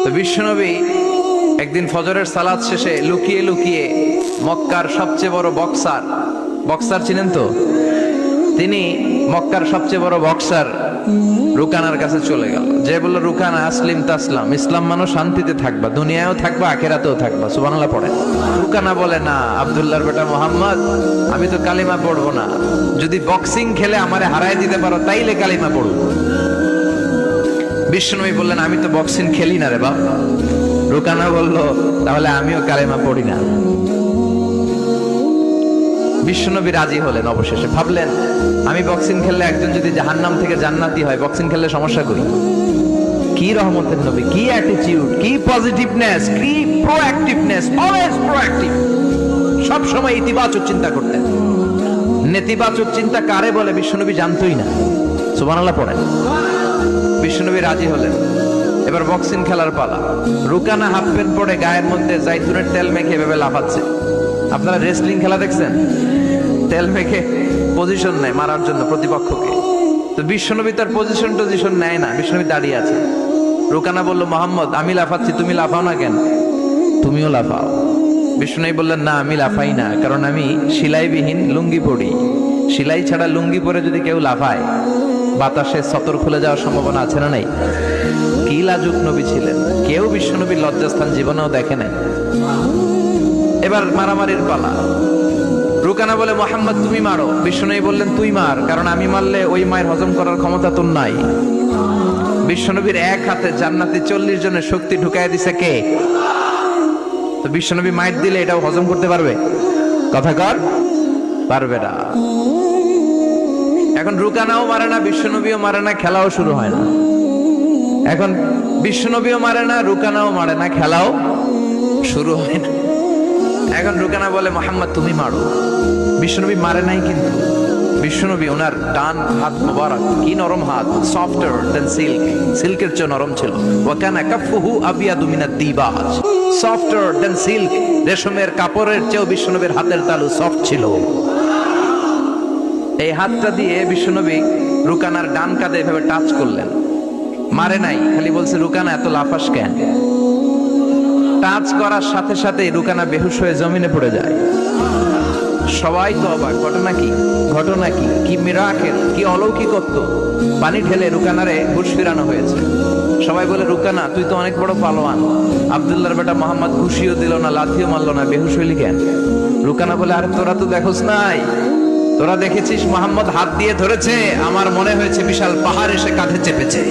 তো বিশ্বনবী একদিন ফজরের সালাত শেষে লুকিয়ে লুকিয়ে মক্কার সবচেয়ে বড় বক্সার চিনেন তো, তিনি মক্কার সবচেয়ে বড় বক্সার রুকানার কাছে চলে গেল। যে বলল, রুকানা আসলিম তাসলাম, ইসলাম মানো শান্তিতে থাকবা, দুনিয়ায়ও থাকবা আখিরাতেও থাকবা, সুবহানাল্লাহ পড়ে। রুকানা বলে, না আব্দুল্লাহর বেটা মোহাম্মদ, আমি তো কালিমা পড়বো না, যদি বক্সিং খেলে আমারে হারায় দিতে পারো তাইলে কালিমা পড়বো। বিশ্বনবী বললেন, আমি তো বক্সিং খেলি না রে বাপ। রুকানা বলল, তাহলে আমিও কালেমা পড়ি না। বিশ্বনবী রাজি হলেন অবশেষে। ভাবলেন, আমি বক্সিং খেললে একজন যদি জাহান্নাম থেকে জান্নাতি হয়, বক্সিং খেললে সমস্যা করি। কি রহমতের নবী, কি অ্যাটিটিউড, কি পজিটিভনেস, কি প্রোঅ্যাক্টিভনেস, অলওয়েজ প্রোঅ্যাক্টিভ। সব সময় ইতিবাচক চিন্তা করতেন। নেতিবাচক চিন্তা কারে বলে বিশ্বনবী জানতোই না। সুবহানাল্লাহ পড়েন। বিশ্বনবী রাজি হলেন। এবার বক্সিং খেলার পালা। রুকানা হাফ প্যান্ট পরে গায়ের মধ্যে জাইতুনের তেল মেখে ভেবে লাফাচ্ছে। আপনারা রেসলিং খেলা দেখছেন? তেল মেখে পজিশন নেয় মারার জন্য প্রতিপক্ষকে। তো বিশ্বনবী তার পজিশন নেয় না, বিশ্বনবী দাঁড়িয়ে আছে। রুকানা বলল, মোহাম্মদ আমি লাফাচ্ছি, তুমি লাফাও না কেন? তুমিও লাফাও। বিশ্বনবী বললেন, না আমি লাফাই না, কারণ আমি সেলাইবিহীন লুঙ্গি পরি। সেলাই ছাড়া লুঙ্গি পরে যদি কেউ লাফায়, বাতাসে সতর খুলে যাওয়ার সম্ভাবনা আছে না নাই? কি লাজুক নবী ছিলেন, কেউ বিশ্বনবীর লজ্জাস্থান জীবনেও দেখে নাই। এবার মারামারির পালা। রুকানা বলে, মোহাম্মদ তুমি মারো। বিশ্বনবী বললেন, তুই মার, কারণ আমি মারলে ওই মায়ের হজম করার ক্ষমতা তোর নাই। বিশ্বনবীর এক হাতে জান্নাতি 40 জনের শক্তি ঢুকায় দিছে কে? তো বিশ্বনবী মাইট দিলে এটাও হজম করতে পারবে? কথা কর, পারবে না। এখন রুকানাও মারে না, বিশ্বনবীও মারে না, খেলাও শুরু হয় না। এখন বিশ্বনবীও মারে না, রুকানাও মারে না, খেলাও শুরু হয় না। এখন রুকানা বলে, মোহাম্মদ তুমি মারো। বিশ্বনবী মারে নাই, কিন্তু বিশ্বনবী ওনার ডান হাত মোবারক, কি নরম হাত, সফটার দেন সিল্ক, সিল্কের চেয়ে নরম ছিল। ওয়া কানা কাফুহু আবিয়াদু মিনাদ দিবাজ, সফটার দেন সিল্ক, রেশমের কাপড়ের চেয়েও বিশ্বনবীর হাতের তালু সফট ছিল। এই হাতটা দিয়ে বিশ্বনবী রুকানার ডান কাঁধে এভাবে টাচ করলেন। মারে নাই, খালি বলছে, রুকানা এত লাফাস কেন? টাচ করার সাথে সাথে রুকানা বেহুশ হয়ে জমিনে পড়ে যায়। সবাই তো অবাক, ঘটনা কি, ঘটনা কি, কি মিরাকেল, কি অলৌকিকত্ব। পানি ঢেলে রুকানারে হুঁশ ফিরানো হয়েছে। সবাই বলে, রুকানা তুই তো অনেক বড় পালোয়ান, আব্দুল্লাহর বেটা মোহাম্মদ ঘুষিও দিল না, লাথিও মারলো না, বেহুশ হইলি কেন? রুকানা বলে, আরে তোরা তো দেখোস নাই, তোরা দেখেছিস মোহাম্মদ হাত দিয়ে ধরেছে, আমার মনে হয়েছে বিশাল পাহাড় এসে কাঁধে চেপেছে।